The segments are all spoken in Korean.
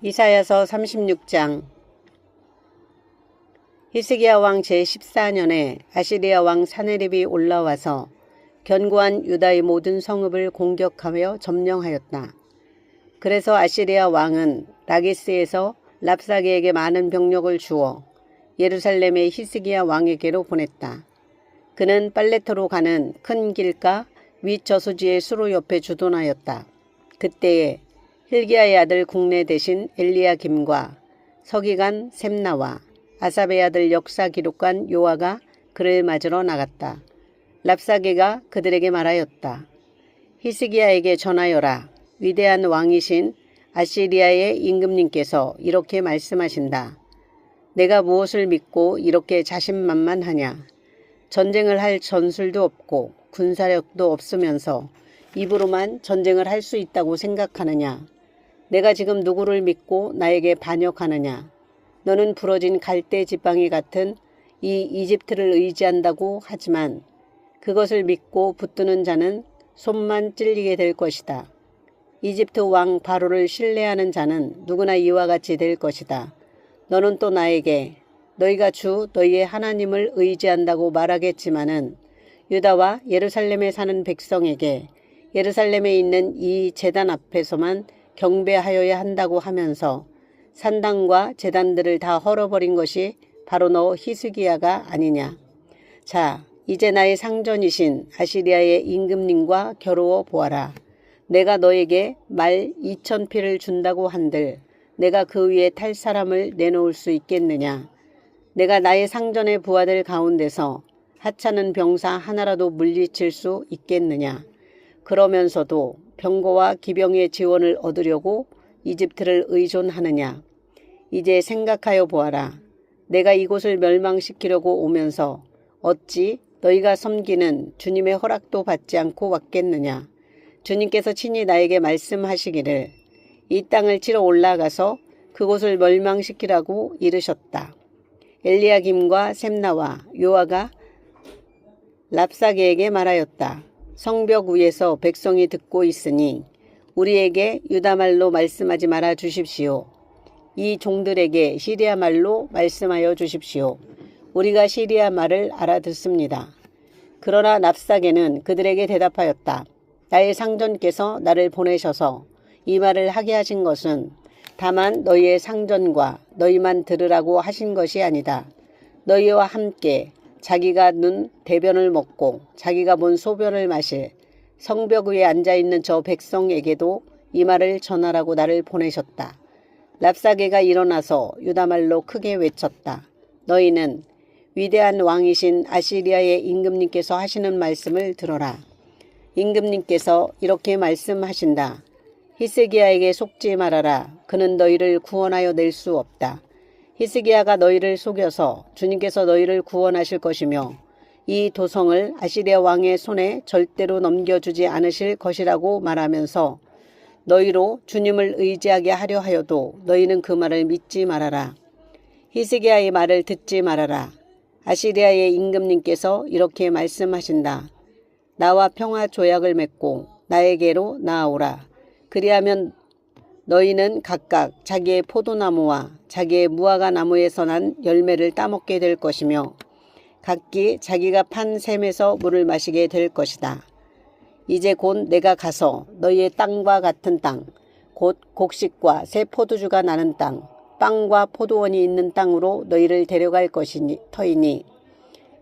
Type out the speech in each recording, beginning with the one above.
이사야서 36장. 히스기야 왕 제14년에 아시리아 왕 사네립이 올라와서 견고한 유다의 모든 성읍을 공격하며 점령하였다. 그래서 아시리아 왕은 라기스에서 랍사게에게 많은 병력을 주어 예루살렘의 히스기야 왕에게로 보냈다. 그는 빨레터로 가는 큰 길가 윗저수지의 수로 옆에 주둔하였다. 그때에 hil기야의 아들 국내 대신 엘리야김과 서기관 셈나와 아삽의 아들 역사 기록관 요아가 그를 맞으러 나갔다. 랍사게가 그들에게 말하였다. 히스기야에게 전하여라. 위대한 왕이신 아시리아의 임금님께서 이렇게 말씀하신다. 내가 무엇을 믿고 이렇게 자신만만하냐. 전쟁을 할 전술도 없고 군사력도 없으면서 입으로만 전쟁을 할 수 있다고 생각하느냐. 내가 지금 누구를 믿고 나에게 반역하느냐. 너는 부러진 갈대 지팡이 같은 이 이집트를 의지한다고 하지만 그것을 믿고 붙드는 자는 손만 찔리게 될 것이다. 이집트 왕 바로를 신뢰하는 자는 누구나 이와 같이 될 것이다. 너는 또 나에게 너희가 주 너희의 하나님을 의지한다고 말하겠지만은 유다와 예루살렘에 사는 백성에게 예루살렘에 있는 이 제단 앞에서만 경배하여야 한다고 하면서 산당과 제단들을 다 헐어버린 것이 바로 너 히스기야가 아니냐. 자, 이제 나의 상전이신 아시리아의 임금님과 겨루어 보아라. 내가 너에게 말 2000피를 준다고 한들 내가 그 위에 탈 사람을 내놓을 수 있겠느냐. 내가 나의 상전의 부하들 가운데서 하찮은 병사 하나라도 물리칠 수 있겠느냐. 그러면서도 병거와 기병의 지원을 얻으려고 이집트를 의존하느냐. 이제 생각하여 보아라. 내가 이곳을 멸망시키려고 오면서 어찌 너희가 섬기는 주님의 허락도 받지 않고 왔겠느냐. 주님께서 친히 나에게 말씀하시기를 이 땅을 치러 올라가서 그곳을 멸망시키라고 이르셨다. 엘리야김과 셈나와 요아가 랍사게에게 말하였다. 성벽 위에서 백성이 듣고 있으니 우리에게 유다말로 말씀하지 말아 주십시오. 이 종들에게 시리아 말로 말씀하여 주십시오. 우리가 시리아 말을 알아듣습니다. 그러나 랍사게는 그들에게 대답하였다. 나의 상전께서 나를 보내셔서 이 말을 하게 하신 것은 다만 너희의 상전과 너희만 들으라고 하신 것이 아니다. 너희와 함께 자기가 눈 대변을 먹고 자기가 본 소변을 마실 성벽 위에 앉아있는 저 백성에게도 이 말을 전하라고 나를 보내셨다. 랍사게가 일어나서 유다말로 크게 외쳤다. 너희는 위대한 왕이신 아시리아의 임금님께서 하시는 말씀을 들어라. 임금님께서 이렇게 말씀하신다. 히스기야에게 속지 말아라. 그는 너희를 구원하여 낼 수 없다. 히스기야가 너희를 속여서 주님께서 너희를 구원하실 것이며 이 도성을 아시리아 왕의 손에 절대로 넘겨주지 않으실 것이라고 말하면서 너희로 주님을 의지하게 하려 하여도 너희는 그 말을 믿지 말아라. 히스기야의 말을 듣지 말아라. 아시리아의 임금님께서 이렇게 말씀하신다. 나와 평화 조약을 맺고 나에게로 나아오라. 그리하면 너희는 각각 자기의 포도나무와 자기의 무화과 나무에서 난 열매를 따먹게 될 것이며 각기 자기가 판 샘에서 물을 마시게 될 것이다. 이제 곧 내가 가서 너희의 땅과 같은 땅, 곧 곡식과 새 포도주가 나는 땅, 빵과 포도원이 있는 땅으로 너희를 데려갈 터이니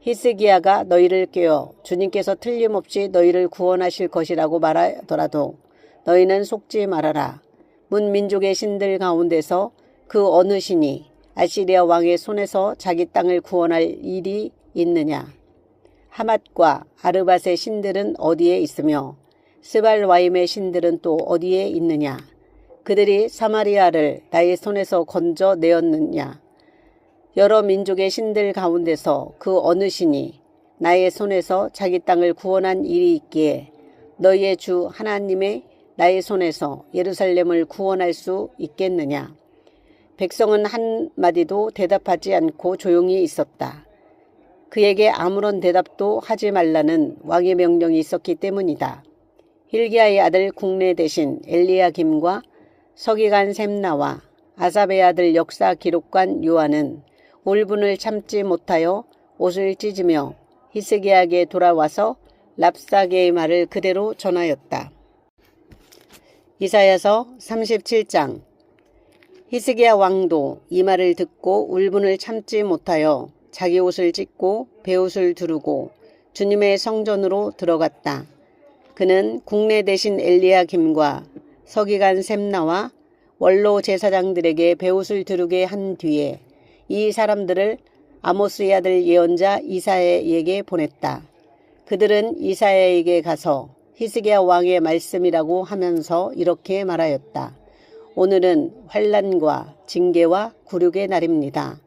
히스기야가 너희를 깨워 주님께서 틀림없이 너희를 구원하실 것이라고 말하더라도 너희는 속지 말아라. 문민족의 신들 가운데서 그 어느 신이 아시리아 왕의 손에서 자기 땅을 구원할 일이 있느냐. 하맛과 아르밧의 신들은 어디에 있으며 스발와임의 신들은 또 어디에 있느냐. 그들이 사마리아를 나의 손에서 건져내었느냐. 여러 민족의 신들 가운데서 그 어느 신이 나의 손에서 자기 땅을 구원한 일이 있기에 너희의 주 하나님의 나의 손에서 예루살렘을 구원할 수 있겠느냐. 백성은 한마디도 대답하지 않고 조용히 있었다. 그에게 아무런 대답도 하지 말라는 왕의 명령이 있었기 때문이다. hil기야의 아들 국내 대신 엘리야김과 서기관 셈나와 아삽의 아들 역사 기록관 요한은 울분을 참지 못하여 옷을 찢으며 히스기야에게 돌아와서 랍사게의 말을 그대로 전하였다. 이사야서 37장. 히스기야 왕도 이 말을 듣고 울분을 참지 못하여 자기 옷을 찢고 베옷을 두르고 주님의 성전으로 들어갔다. 그는 국내 대신 엘리야김과 서기관 셈나와 원로 제사장들에게 베옷을 두르게 한 뒤에 이 사람들을 아모스의 아들 예언자 이사야에게 보냈다. 그들은 이사야에게 가서 히스기야 왕의 말씀이라고 하면서 이렇게 말하였다. 오늘은 환난과 징계와 굴욕의 날입니다.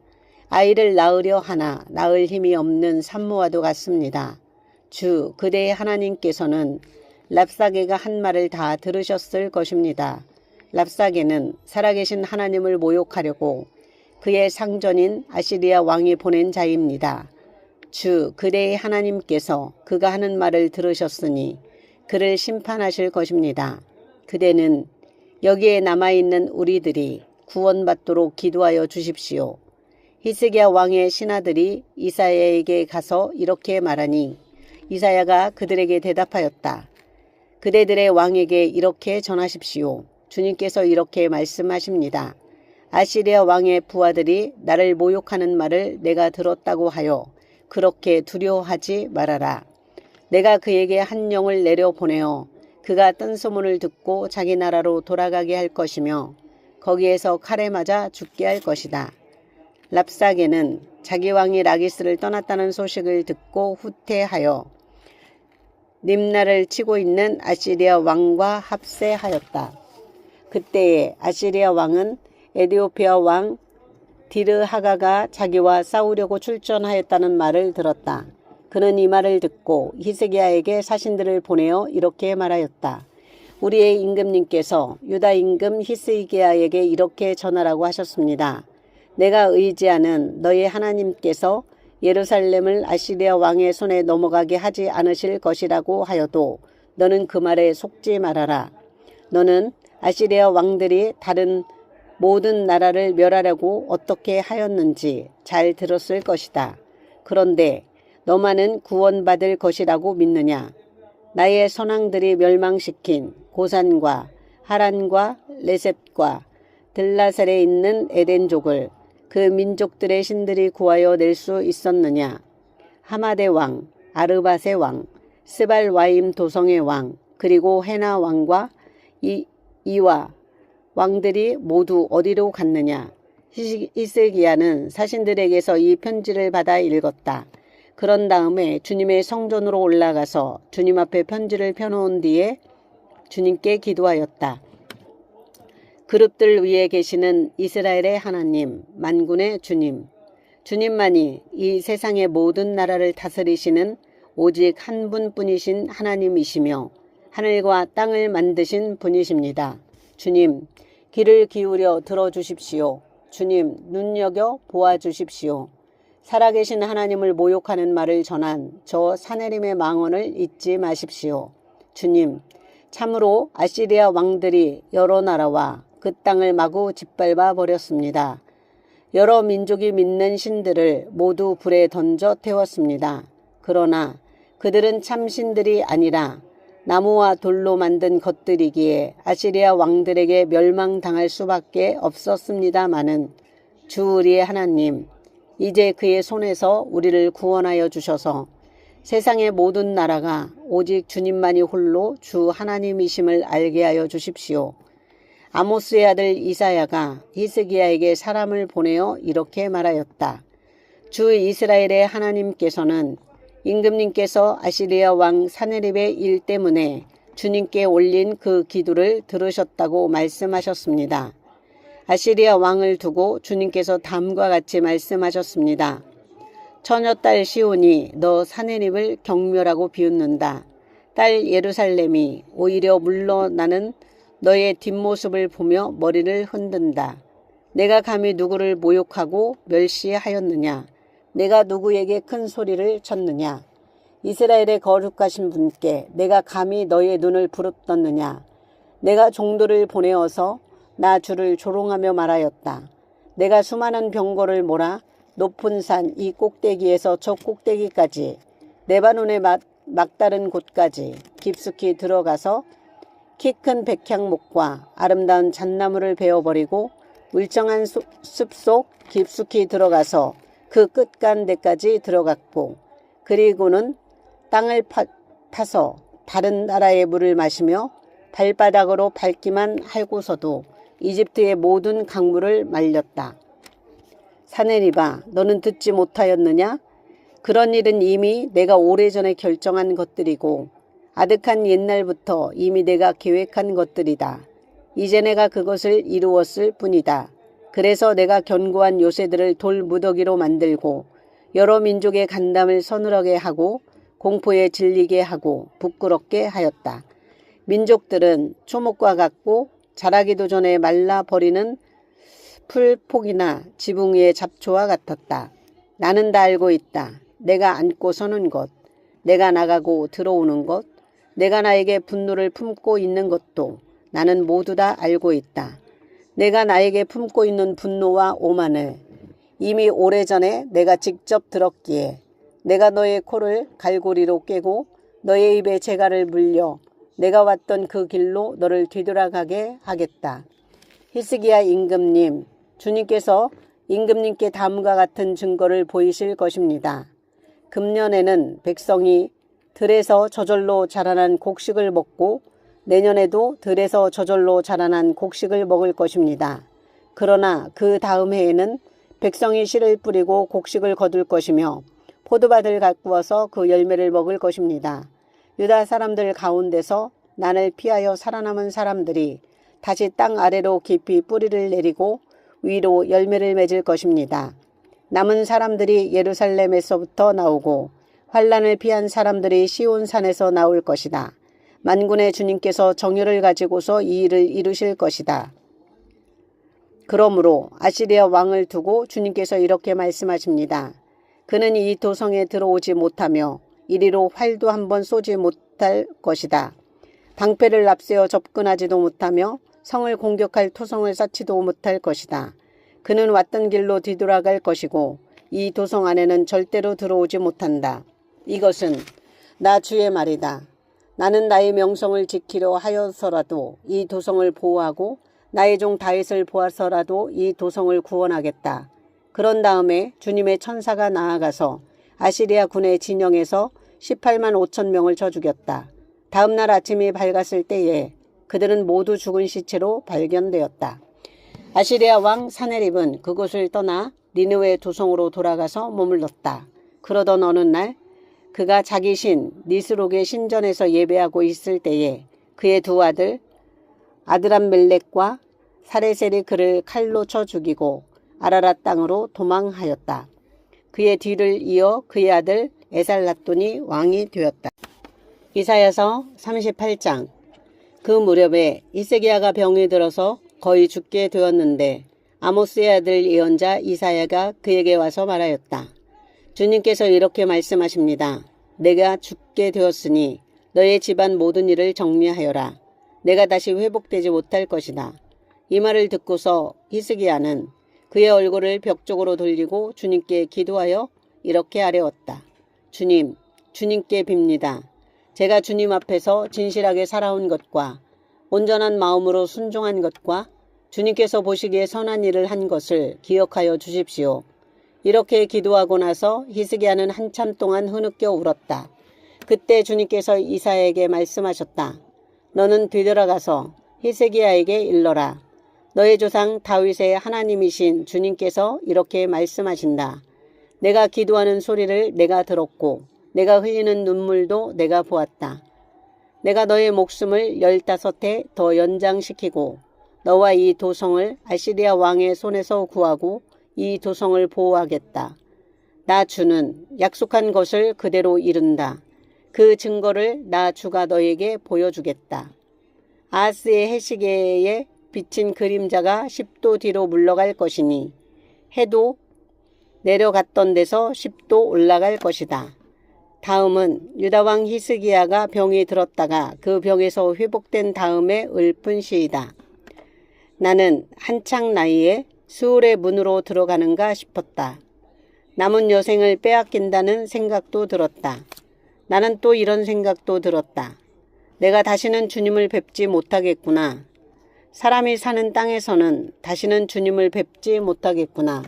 아이를 낳으려 하나 낳을 힘이 없는 산모와도 같습니다. 주 그대의 하나님께서는 랍사게가 한 말을 다 들으셨을 것입니다. 랍사게는 살아계신 하나님을 모욕하려고 그의 상전인 아시리아 왕이 보낸 자입니다. 주 그대의 하나님께서 그가 하는 말을 들으셨으니 그를 심판하실 것입니다. 그대는 여기에 남아있는 우리들이 구원받도록 기도하여 주십시오. 히스기야 왕의 신하들이 이사야에게 가서 이렇게 말하니 이사야가 그들에게 대답하였다. 그대들의 왕에게 이렇게 전하십시오. 주님께서 이렇게 말씀하십니다. 아시리아 왕의 부하들이 나를 모욕하는 말을 내가 들었다고 하여 그렇게 두려워하지 말아라. 내가 그에게 한 영을 내려보내어 그가 뜬 소문을 듣고 자기 나라로 돌아가게 할 것이며 거기에서 칼에 맞아 죽게 할 것이다. 랍사게는 자기 왕이 라기스를 떠났다는 소식을 듣고 후퇴하여 림나를 치고 있는 아시리아 왕과 합세하였다. 그때에 아시리아 왕은 에디오피아 왕 디르하가가 자기와 싸우려고 출전하였다는 말을 들었다. 그는 이 말을 듣고 히스기야에게 사신들을 보내어 이렇게 말하였다. 우리의 임금님께서 유다 임금 히스기야에게 이렇게 전하라고 하셨습니다. 내가 의지하는 너의 하나님께서 예루살렘을 아시리아 왕의 손에 넘어가게 하지 않으실 것이라고 하여도 너는 그 말에 속지 말아라. 너는 아시리아 왕들이 다른 모든 나라를 멸하려고 어떻게 하였는지 잘 들었을 것이다. 그런데 너만은 구원받을 것이라고 믿느냐? 나의 선왕들이 멸망시킨 고산과 하란과 레셋과 들라살에 있는 에덴족을 그 민족들의 신들이 구하여 낼 수 있었느냐? 하마대 왕, 아르밧의 왕, 스발와임 도성의 왕, 그리고 헤나 왕과 이와 왕들이 모두 어디로 갔느냐? 히스기야는 사신들에게서 이 편지를 받아 읽었다. 그런 다음에 주님의 성전으로 올라가서 주님 앞에 편지를 펴놓은 뒤에 주님께 기도하였다. 그룹들 위에 계시는 이스라엘의 하나님, 만군의 주님, 주님만이 이 세상의 모든 나라를 다스리시는 오직 한 분뿐이신 하나님이시며 하늘과 땅을 만드신 분이십니다. 주님, 귀를 기울여 들어주십시오. 주님, 눈여겨 보아주십시오. 살아계신 하나님을 모욕하는 말을 전한 저 사내림의 망언을 잊지 마십시오. 주님, 참으로 아시리아 왕들이 여러 나라와 그 땅을 마구 짓밟아 버렸습니다. 여러 민족이 믿는 신들을 모두 불에 던져 태웠습니다. 그러나 그들은 참 신들이 아니라 나무와 돌로 만든 것들이기에 아시리아 왕들에게 멸망당할 수밖에 없었습니다마는 주 우리의 하나님, 이제 그의 손에서 우리를 구원하여 주셔서 세상의 모든 나라가 오직 주님만이 홀로 주 하나님이심을 알게 하여 주십시오. 아모스의 아들 이사야가 히스기야에게 사람을 보내어 이렇게 말하였다. 주 이스라엘의 하나님께서는 임금님께서 아시리아 왕 사네립의 일 때문에 주님께 올린 그 기도를 들으셨다고 말씀하셨습니다. 아시리아 왕을 두고 주님께서 다음과 같이 말씀하셨습니다. 처녀딸 시온이 너 사네립을 경멸하고 비웃는다. 딸 예루살렘이 오히려 물러나는 너의 뒷모습을 보며 머리를 흔든다. 내가 감히 누구를 모욕하고 멸시하였느냐? 내가 누구에게 큰 소리를 쳤느냐? 이스라엘의 거룩하신 분께 내가 감히 너의 눈을 부릅떴느냐? 내가 종들을 보내어서 나 주를 조롱하며 말하였다. 내가 수많은 병거를 몰아 높은 산 이 꼭대기에서 저 꼭대기까지 레바논의 막다른 곳까지 깊숙이 들어가서 키 큰 백향목과 아름다운 잣나무를 베어버리고 울정한 숲속 깊숙이 들어가서 그 끝간 데까지 들어갔고, 그리고는 땅을 파서 다른 나라의 물을 마시며 발바닥으로 밟기만 하고서도 이집트의 모든 강물을 말렸다. 사내리바, 너는 듣지 못하였느냐? 그런 일은 이미 내가 오래전에 결정한 것들이고 아득한 옛날부터 이미 내가 계획한 것들이다. 이제 내가 그것을 이루었을 뿐이다. 그래서 내가 견고한 요새들을 돌 무더기로 만들고 여러 민족의 간담을 서늘하게 하고 공포에 질리게 하고 부끄럽게 하였다. 민족들은 초목과 같고 자라기도 전에 말라버리는 풀폭이나 지붕 위의 잡초와 같았다. 나는 다 알고 있다. 내가 앉고 서는 것, 내가 나가고 들어오는 것, 내가 나에게 분노를 품고 있는 것도 나는 모두 다 알고 있다. 내가 나에게 품고 있는 분노와 오만을 이미 오래전에 내가 직접 들었기에 내가 너의 코를 갈고리로 꿰고 너의 입에 재갈을 물려 내가 왔던 그 길로 너를 뒤돌아가게 하겠다. 히스기야 임금님, 주님께서 임금님께 다음과 같은 증거를 보이실 것입니다. 금년에는 백성이 들에서 저절로 자라난 곡식을 먹고 내년에도 들에서 저절로 자라난 곡식을 먹을 것입니다. 그러나 그 다음 해에는 백성이 씨를 뿌리고 곡식을 거둘 것이며 포도밭을 가꾸어서 그 열매를 먹을 것입니다. 유다 사람들 가운데서 난을 피하여 살아남은 사람들이 다시 땅 아래로 깊이 뿌리를 내리고 위로 열매를 맺을 것입니다. 남은 사람들이 예루살렘에서부터 나오고 환란을 피한 사람들이 시온산에서 나올 것이다. 만군의 주님께서 정의를 가지고서 이 일을 이루실 것이다. 그러므로 아시리아 왕을 두고 주님께서 이렇게 말씀하십니다. 그는 이 도성에 들어오지 못하며 이리로 활도 한번 쏘지 못할 것이다. 방패를 앞세워 접근하지도 못하며 성을 공격할 토성을 쌓지도 못할 것이다. 그는 왔던 길로 뒤돌아갈 것이고 이 도성 안에는 절대로 들어오지 못한다. 이것은 나 주의 말이다. 나는 나의 명성을 지키려 하여서라도 이 도성을 보호하고 나의 종 다윗을 보아서라도 이 도성을 구원하겠다. 그런 다음에 주님의 천사가 나아가서 아시리아 군의 진영에서 18만 5천 명을 쳐 죽였다. 다음 날 아침이 밝았을 때에 그들은 모두 죽은 시체로 발견되었다. 아시리아 왕 사네립은 그곳을 떠나 니느웨 도성으로 돌아가서 머물렀다. 그러던 어느 날 그가 자기 신 니스록의 신전에서 예배하고 있을 때에 그의 두 아들 아드람멜렉과 사레셀이 그를 칼로 쳐 죽이고 아라랏 땅으로 도망하였다. 그의 뒤를 이어 그의 아들 에살라돈이 왕이 되었다. 이사야서 38장. 그 무렵에 히스기야가 병이 들어서 거의 죽게 되었는데 아모스의 아들 예언자 이사야가 그에게 와서 말하였다. 주님께서 이렇게 말씀하십니다. 내가 죽게 되었으니 너의 집안 모든 일을 정리하여라. 내가 다시 회복되지 못할 것이다. 이 말을 듣고서 히스기야는 그의 얼굴을 벽 쪽으로 돌리고 주님께 기도하여 이렇게 아뢰었다. 주님, 주님께 빕니다. 제가 주님 앞에서 진실하게 살아온 것과 온전한 마음으로 순종한 것과 주님께서 보시기에 선한 일을 한 것을 기억하여 주십시오. 이렇게 기도하고 나서 히스기야는 한참 동안 흐느껴 울었다. 그때 주님께서 이사야에게 말씀하셨다. 너는 뒤돌아가서 히스기야에게 일러라. 너의 조상 다윗의 하나님이신 주님께서 이렇게 말씀하신다. 내가 기도하는 소리를 내가 들었고 내가 흘리는 눈물도 내가 보았다. 내가 너의 목숨을 15해 더 연장시키고 너와 이 도성을 아시리아 왕의 손에서 구하고 이 도성을 보호하겠다. 나 주는 약속한 것을 그대로 이룬다. 그 증거를 나 주가 너에게 보여주겠다. 아하스의 해시계에 비친 그림자가 10도 뒤로 물러갈 것이니 해도 내려갔던 데서 10도 올라갈 것이다. 다음은 유다왕 히스기야가 병이 들었다가 그 병에서 회복된 다음에 읊은 시이다. 나는 한창 나이에 수울의 문으로 들어가는가 싶었다. 남은 여생을 빼앗긴다는 생각도 들었다. 나는 또 이런 생각도 들었다. 내가 다시는 주님을 뵙지 못하겠구나. 사람이 사는 땅에서는 다시는 주님을 뵙지 못하겠구나.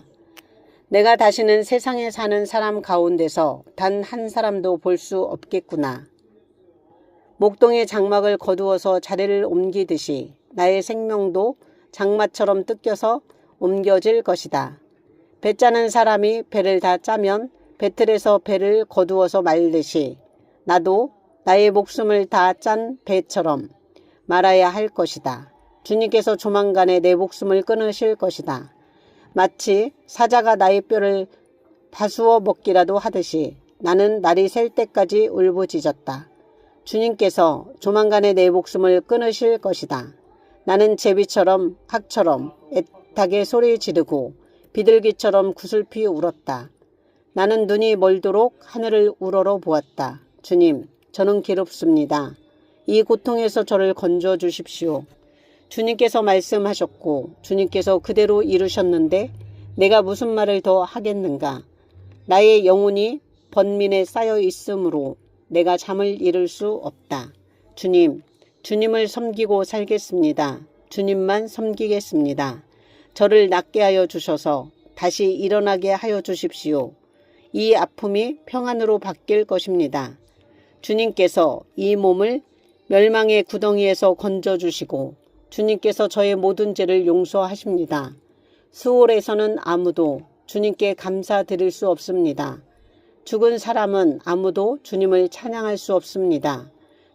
내가 다시는 세상에 사는 사람 가운데서 단 한 사람도 볼 수 없겠구나. 목동의 장막을 거두어서 자리를 옮기듯이 나의 생명도 장마처럼 뜯겨서 옮겨질 것이다. 배 짜는 사람이 배를 다 짜면 배틀에서 배를 거두어서 말듯이 나도 나의 목숨을 다 짠 배처럼 말아야 할 것이다. 주님께서 조만간에 내 목숨을 끊으실 것이다. 마치 사자가 나의 뼈를 다수어 먹기라도 하듯이 나는 날이 셀 때까지 울부짖었다. 주님께서 조만간에 내 목숨을 끊으실 것이다. 나는 제비처럼 학처럼 애타게 소리 지르고 비둘기처럼 구슬피 울었다. 나는 눈이 멀도록 하늘을 우러러 보았다. 주님, 저는 괴롭습니다. 이 고통에서 저를 건져 주십시오. 주님께서 말씀하셨고 주님께서 그대로 이루셨는데 내가 무슨 말을 더 하겠는가. 나의 영혼이 번민에 쌓여 있으므로 내가 잠을 이룰 수 없다. 주님, 주님을 섬기고 살겠습니다. 주님만 섬기겠습니다. 저를 낫게 하여 주셔서 다시 일어나게 하여 주십시오. 이 아픔이 평안으로 바뀔 것입니다. 주님께서 이 몸을 멸망의 구덩이에서 건져주시고 주님께서 저의 모든 죄를 용서하십니다. 수월에서는 아무도 주님께 감사드릴 수 없습니다. 죽은 사람은 아무도 주님을 찬양할 수 없습니다.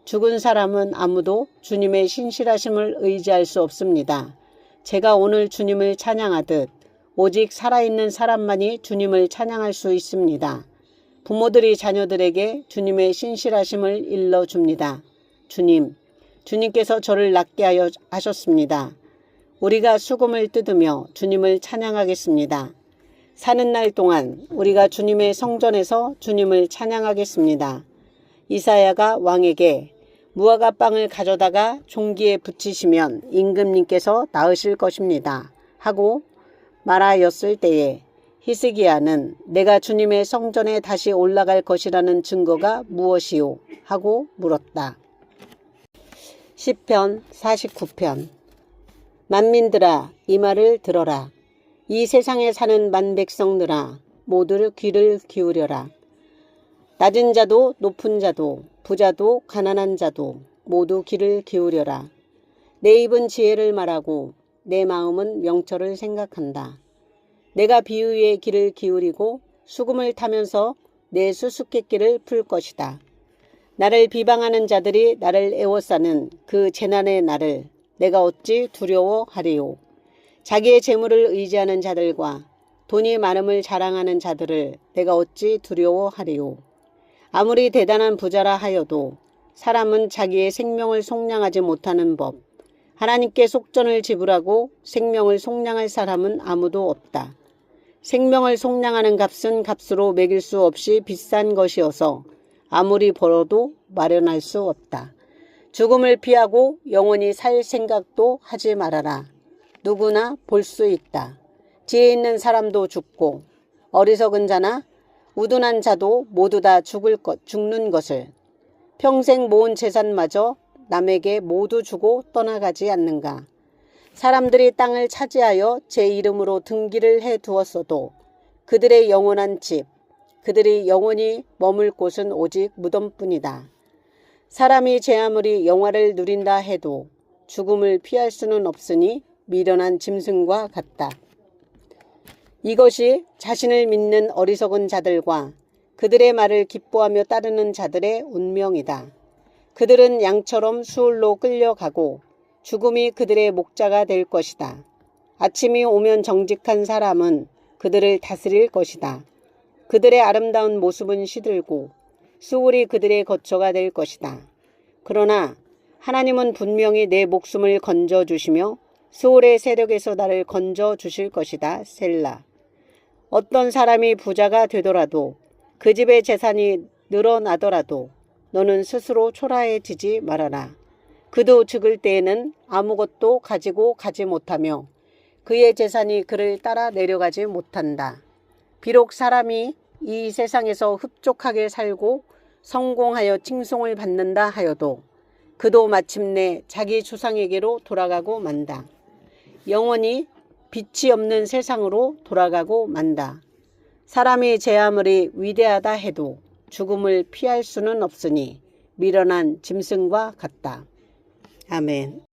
죽은 사람은 아무도 주님의 신실하심을 의지할 수 없습니다. 제가 오늘 주님을 찬양하듯 오직 살아있는 사람만이 주님을 찬양할 수 있습니다. 부모들이 자녀들에게 주님의 신실하심을 일러줍니다. 주님, 주님께서 저를 낫게 하여 하셨습니다. 우리가 수금을 뜯으며 주님을 찬양하겠습니다. 사는 날 동안 우리가 주님의 성전에서 주님을 찬양하겠습니다. 이사야가 왕에게 무화과 빵을 가져다가 종기에 붙이시면 임금님께서 나으실 것입니다. 하고 말하였을 때에 히스기야는 내가 주님의 성전에 다시 올라갈 것이라는 증거가 무엇이요? 하고 물었다. 시편 49편. 만민들아, 이 말을 들어라. 이 세상에 사는 만백성들아, 모두 귀를 기울여라. 낮은 자도 높은 자도 부자도 가난한 자도 모두 귀를 기울여라. 내 입은 지혜를 말하고 내 마음은 명철을 생각한다. 내가 비유에 귀를 기울이고 수금을 타면서 내 수수께끼를 풀 것이다. 나를 비방하는 자들이 나를 애워싸는 그 재난의 날을 내가 어찌 두려워하리요. 자기의 재물을 의지하는 자들과 돈이 많음을 자랑하는 자들을 내가 어찌 두려워하리요. 아무리 대단한 부자라 하여도 사람은 자기의 생명을 속량하지 못하는 법. 하나님께 속전을 지불하고 생명을 속량할 사람은 아무도 없다. 생명을 속량하는 값은 값으로 매길 수 없이 비싼 것이어서 아무리 벌어도 마련할 수 없다. 죽음을 피하고 영원히 살 생각도 하지 말아라. 누구나 볼 수 있다. 지혜 있는 사람도 죽고 어리석은 자나 우둔한 자도 모두 다 죽는 것을 평생 모은 재산마저 남에게 모두 주고 떠나가지 않는가. 사람들이 땅을 차지하여 제 이름으로 등기를 해 두었어도 그들의 영원한 집, 그들이 영원히 머물 곳은 오직 무덤뿐이다. 사람이 제 아무리 영화를 누린다 해도 죽음을 피할 수는 없으니 미련한 짐승과 같다. 이것이 자신을 믿는 어리석은 자들과 그들의 말을 기뻐하며 따르는 자들의 운명이다. 그들은 양처럼 수울로 끌려가고 죽음이 그들의 목자가 될 것이다. 아침이 오면 정직한 사람은 그들을 다스릴 것이다. 그들의 아름다운 모습은 시들고 수울이 그들의 거처가 될 것이다. 그러나 하나님은 분명히 내 목숨을 건져주시며 수울의 세력에서 나를 건져주실 것이다. 셀라. 어떤 사람이 부자가 되더라도 그 집의 재산이 늘어나더라도 너는 스스로 초라해지지 말아라. 그도 죽을 때에는 아무것도 가지고 가지 못하며 그의 재산이 그를 따라 내려가지 못한다. 비록 사람이 이 세상에서 흡족하게 살고 성공하여 칭송을 받는다 하여도 그도 마침내 자기 조상에게로 돌아가고 만다. 영원히 빛이 없는 세상으로 돌아가고 만다. 사람이 제 아무리 위대하다 해도 죽음을 피할 수는 없으니 미련한 짐승과 같다. 아멘.